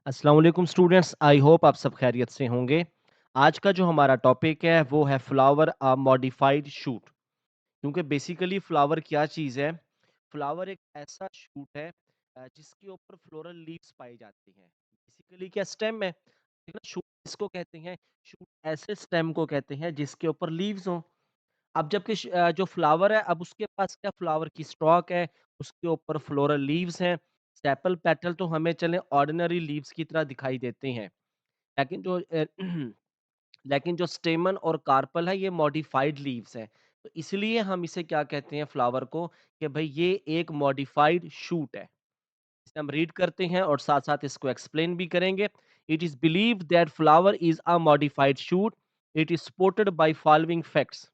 अस्सलाम वालेकुम students, I hope आप सब खैरियत से होंगे। आज का जो हमारा टॉपिक है वो है फ्लावर मॉडिफाइड शूट। क्योंकि बेसिकली फ्लावर क्या चीज़ है? फ्लावर एक ऐसा शूट है जिसके ऊपर फ्लोरल लीव्स पाई जाती हैं। बेसिकली क्या स्टेम है, ठीक है ना? शूट इसको कहते हैं, शूट ऐसे स्टेम को कहते हैं जिसके ऊपर लीव्स हों। अब जबकि जो फ्लावर है, अब उसके पास क्या फ्लावर की स्टॉक है, उसके ऊपर फ्लोरल लीव्स हैं। सेपल पेटल तो हमें चले ऑर्डिनरी लीव्स की तरह दिखाई देते हैं। लेकिन जो लेकिन जो स्टेमन और कार्पल है ये मॉडिफाइड लीव्स हैं। तो इसलिए हम इसे क्या कहते हैं फ्लावर को कि भाई ये एक मॉडिफाइड शूट है। इसे हम रीड करते हैं और साथ-साथ इसको एक्सप्लेन भी करेंगे। It is believed that flower is a modified shoot. It is supported by following facts.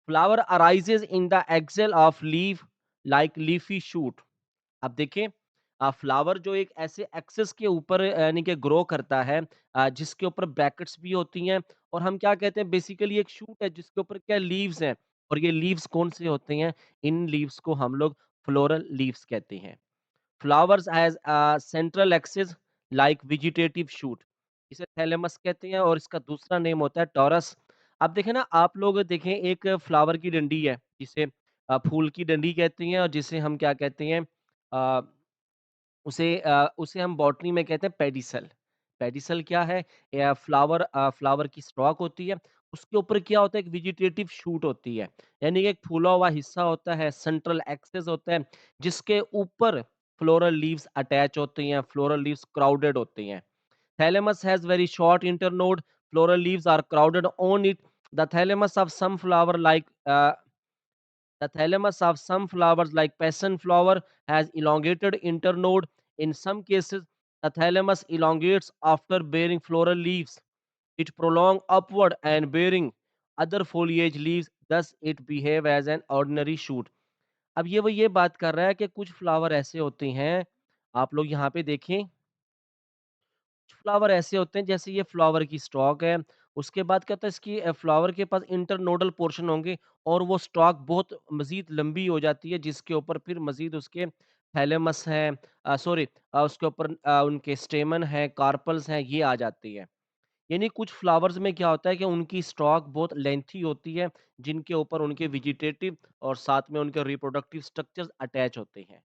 Flower arises in the axil of leaf like leafy shoot. अब देखें, फ्लावर जो एक ऐसे एक्सेस के ऊपर यानी कि ग्रो करता है, जिसके ऊपर ब्रैकेट्स भी होती हैं। और हम क्या कहते हैं, बेसिकली एक शूट है जिसके ऊपर क्या लीव्स हैं। और ये लीव्स कौन से होते हैं? इन लीव्स को हम लोग फ्लोरल लीव्स कहते हैं। Flowers has central axis like vegetative shoot. इसे थैलेमस कहते हैं और इसका दूसरा नेम होता है टॉरस। अब देखें ना, आप लोग देखें, एक फ्लावर की डंडी है जिसे फूल की डंडी कहते हैं, और जिसे हम क्या कहते हैं, अ, उसे हम बॉटनी में कहते हैं पेडिसल। पेडिसल क्या है? फ्लावर की स्टॉक होती है, उसके ऊपर क्या होता है, एक वेजिटेटिव शूट होती है, यानी कि एक फूला हुआ हिस्सा होता है, सेंट्रल एक्सिस होता है, जिसके ऊपर फ्लोरल लीव्स अटैच होती हैं, फ्लोरल लीव्स क्राउडेड होती हैं। Thalamus has very short internode, floral leaves are crowded on it. The thalamus of some flower like the thalamus of some flowers, like passion flower, has elongated internode. In some cases, the thalamus elongates after bearing floral leaves. It prolongs upward and bearing other foliage leaves, thus it behave as an ordinary shoot. अब वो ये बात कर रहा है कि कुछ flower ऐसे होते हैं, आप लोग यहाँ पे देखें, फ्लावर ऐसे होते हैं जैसे ये फ्लावर की स्टॉक है। उसके बाद क्या होता है, इसकी फ्लावर के पास इंटरनोडल पोर्शन होंगे और वो स्टॉक बहुत मज़ीद लंबी हो जाती है, जिसके ऊपर फिर मज़ीद उसके थैलेमस हैं, सॉरी, उसके ऊपर उनके स्टेमन हैं, कार्पल्स हैं, ये आ जाती है। यानी कुछ फ्लावर्स में क्या होता है कि उनकी स्टॉक बहुत लेंथी होती है, जिनके ऊपर उनके वेजिटेटिव और साथ में उनके रिप्रोडक्टिव स्ट्रक्चर्स अटैच होते हैं।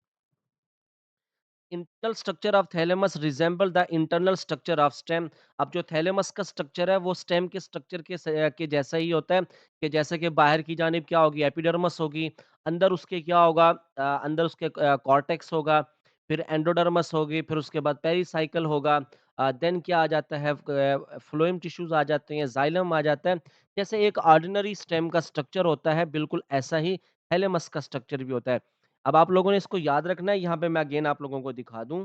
Internal structure of thalamus resemble the internal structure of stem. अब जो थैलेमस का स्ट्रक्चर है वो स्टेम के स्ट्रक्चर के जैसा ही होता है, कि जैसे कि बाहर की जानिब क्या होगी, एपिडर्मस होगी, अंदर उसके क्या होगा, अंदर उसके कॉर्टेक्स होगा, फिर एंडोडर्मस होगी, फिर उसके बाद पेरिसाइकल होगा, देन क्या आ जाता है, फ्लोएम टिश्यूज आ जाते हैं, जाइलम आ जाता है। जैसे एक ऑर्डिनरी स्टेम का स्ट्रक्चर होता है, बिल्कुल ऐसा ही थैलेमस का स्ट्रक्चर भी होता है। अब आप लोगों ने इसको याद रखना है, यहाँ पे मैं अगेन आप लोगों को दिखा दूँ।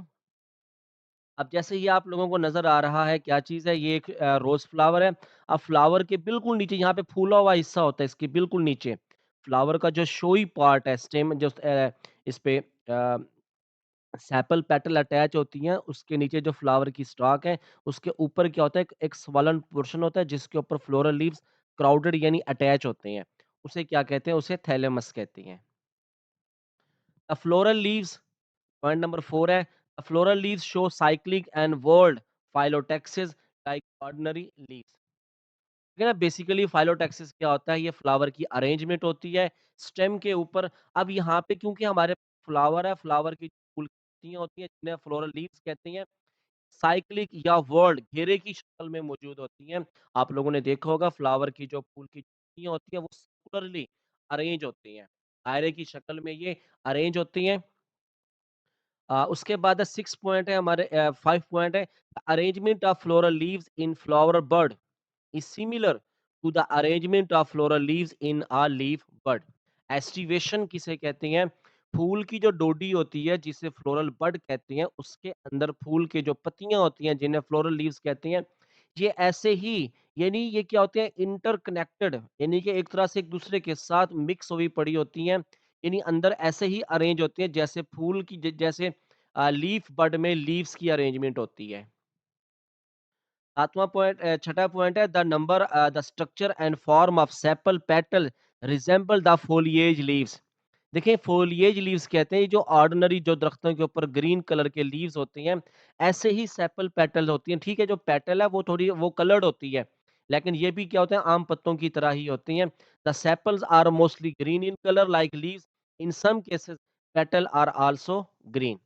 अब जैसे ये आप लोगों को नज़र आ रहा है, क्या चीज़ है? ये एक रोज़ फ्लावर है। अब फ्लावर के बिल्कुल नीचे यहाँ पे फूला हुआ हिस्सा होता है, इसके बिल्कुल नीचे, फ्लावर का जो शोई पार्ट है, स्टेम जो इस पे सेपल पेटल अटैच होती हैं, उसके नीचे जो फ्लावर की स्टॉक है, उसके ऊपर क्या होता है, एक स्वॉलन पोर्शन होता है, जिसके ऊपर फ्लोरल लीव्स क्राउडेड यानी अटैच होते हैं। उसे क्या कहते हैं? उसे थैलेमस कहते हैं। फ्लोरल लीव्स, पॉइंट नंबर 4 है, floral leaves show cyclic and whorled phyllotaxis like ordinary leaves. ठीक है ना? बेसिकली फाइलोटैक्सिस क्या होता है? ये फ्लावर की अरेंजमेंट होती है स्टेम के ऊपर। अब यहाँ पे क्योंकि हमारे फ्लावर है, फ्लावर की फूल की पत्तियाँ होती हैं, जिन्हें फ्लोरल लीव्स कहते हैं, साइक्लिक या वर्ल्ड घेरे की शक्ल में मौजूद होती हैं। आप लोगों ने देखा होगा फ्लावर की जो फूल की पत्तियाँ होती हैं, वो सर्कुलरली अरेंज होती हैं, दायरे की शक्ल में ये अरेंज होती हैं। उसके बाद 6 पॉइंट है हमारे, 5 पॉइंट है, arrangement of floral leaves in flower bud is similar to the arrangement of floral leaves in a leaf bud. Aestivation किसे कहते हैं? फूल की जो डोडी होती है, जिसे फ्लोरल बड कहते हैं, उसके अंदर फूल के जो पत्तियां होती हैं, जिन्हें फ्लोरल लीव्स कहते हैं, ये ऐसे ही, यानी ये क्या होते हैं, इंटरकनेक्टेड, यानी कि एक तरह से एक दूसरे के साथ मिक्स हुई पड़ी होती हैं, यानी अंदर ऐसे ही अरेंज होती हैं जैसे फूल की जैसे लीफ बड में लीव्स की अरेंजमेंट होती है। 7वां पॉइंट, छठा पॉइंट है, the structure and form of sepal petal resemble the foliage leaves. देखिए फ़ोलिएज लीव्स कहते हैं, ये जो ऑर्डिनरी जो दरख्तों के ऊपर ग्रीन कलर के लीव्स होती हैं, ऐसे ही सेपल पेटल होती हैं, ठीक है? जो पेटल है वो थोड़ी वो कलर्ड होती है, लेकिन ये भी क्या होता है आम पत्तों की तरह ही होती हैं। The sepals are mostly green in colour like leaves, in some cases petal are also green.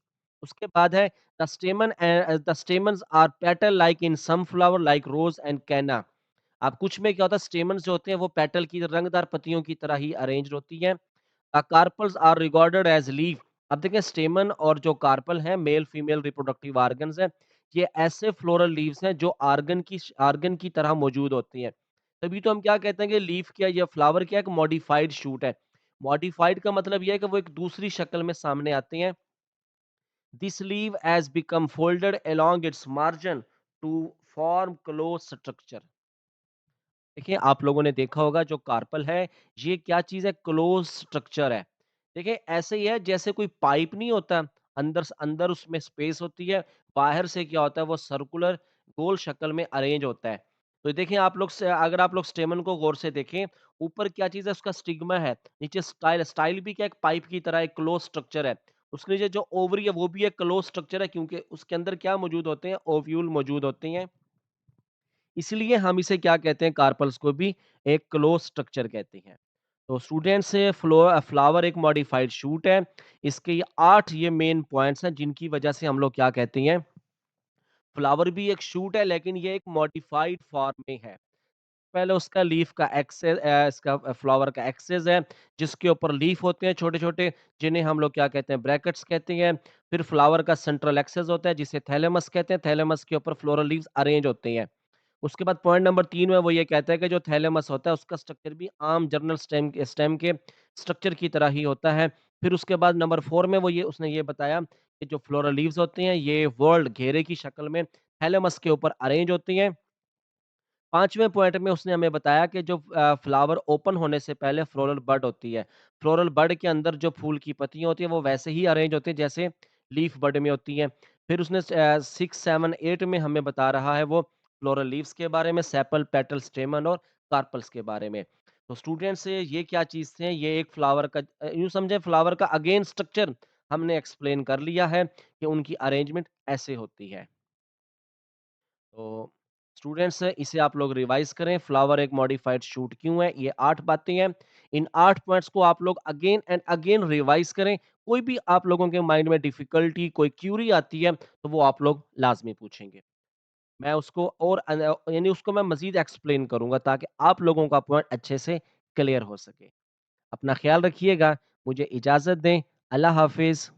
उसके बाद है the stamens are petal like in some flower like rose and canna. अब कुछ में क्या होता है स्टेमन्स जो होते हैं वो पेटल की रंगदार पत्तियों की तरह ही अरेंज्ड होती हैं। Carpels are regarded as leaf. अब देखिए स्टेमन और जो कार्पल है मेल फीमेल रिप्रोडक्टिव ऑर्गन्स है, ये ऐसे फ्लोरल लीव्स हैं जो आर्गन की तरह मौजूद होती हैं। तभी तो हम क्या कहते हैं कि लीफ क्या या फ्लावर क्या है, एक मॉडिफाइड शूट है। मॉडिफाइड का मतलब ये है कि वो एक दूसरी शक्ल में सामने आते हैं। This leave has become folded along its margin to form close structure. देखिए, आप लोगों ने देखा होगा जो कार्पल है, ये क्या चीज़ है क्लोज़ स्ट्रक्चर है। देखिए, ऐसे ही है जैसे कोई पाइप नहीं होता, अंदर उसमें स्पेस होती है, बाहर से क्या होता है वो सर्कुलर गोल शक्ल में अरेंज होता है। तो देखिए आप लोग से अगर आप लोग स्टेमन को गौर से देखें, ऊपर क्या चीज़ है उसका स्टिग्मा है, नीचे स्टाइल भी क्या एक पाइप की तरह एक क्लोज़ स्ट्रक्चर है। उसके नीचे जो ओवरी है वो भी एक क्लोज़ स्ट्रक्चर है क्योंकि उसके अंदर क्या मौजूद होते हैं ओव्यूल मौजूद होते हैं। इसलिए हम इसे क्या कहते हैं कार्पल्स को भी एक क्लोज़ स्ट्रक्चर कहते हैं। तो स्टूडेंट्स फ्लावर एक मॉडिफाइड शूट है। इसके ये 8 ये मेन पॉइंट्स हैं जिनकी वजह से हम लोग क्या कहते हैं, फ्लावर भी एक शूट है लेकिन ये एक मॉडिफाइड फॉर्म में है। पहले उसका लीफ का इसका फ्लावर का एक्सेस है, जिसके ऊपर लीफ होते हैं छोटे-छोटे, जिन्हें हम लोग क्या कहते हैं ब्रैकेट्स कहते हैं। फिर फ्लावर का सेंट्रल एक्सेस होता है जिसे थैलेमस कहते हैं, थैलेमस के ऊपर फ्लोरल लीव्स अरेंज होते हैं। उसके बाद पॉइंट नंबर 3 में वो ये कहता है कि जो थैलेमस होता है उसका स्ट्रक्चर भी आम जर्नल स्टेम के स्ट्रक्चर की तरह ही होता है। फिर उसके बाद नंबर 4 में वो ये उसने ये बताया कि जो फ्लोरल लीव्स होते हैं ये वर्ल्ड घेरे की शक्ल में थैलेमस के ऊपर अरेंज होती हैं। 5वें पॉइंट में उसने हमें बताया कि जो फ्लावर ओपन होने से पहले फ्लोरल बड होती है। फ्लोरल बड के अंदर जो फूल की पत्तियाँ होती हैं वो वैसे ही अरेंज होती हैं जैसे लीफ बड में होती हैं। फिर उसने 6, 7, 8 में हमें बता रहा है वो फ्लोरल लीव्स के बारे में, सेपल, पेटल, स्टेमन और कार्पल्स के बारे में। तो स्टूडेंट्स ये क्या चीज़ थे, ये एक फ्लावर का यूँ समझें फ्लावर का अगेन स्ट्रक्चर हमने एक्सप्लेन कर लिया है कि उनकी अरेंजमेंट ऐसे होती है। तो स्टूडेंट्स इसे आप लोग रिवाइज करें फ्लावर एक मॉडिफाइड शूट क्यों है ये 8 बातें हैं। इन 8 पॉइंट्स को आप लोग अगेन एंड अगेन रिवाइज करें। कोई भी आप लोगों के माइंड में डिफिकल्टी कोई क्यूरी आती है तो वो आप लोग लाजमी पूछेंगे। मैं उसको और यानी उसको मैं मजीद एक्सप्लेन करूंगा ताकि आप लोगों का पॉइंट अच्छे से क्लियर हो सके। अपना ख्याल रखिएगा। मुझे इजाजत दें। अल्लाह हाफिज।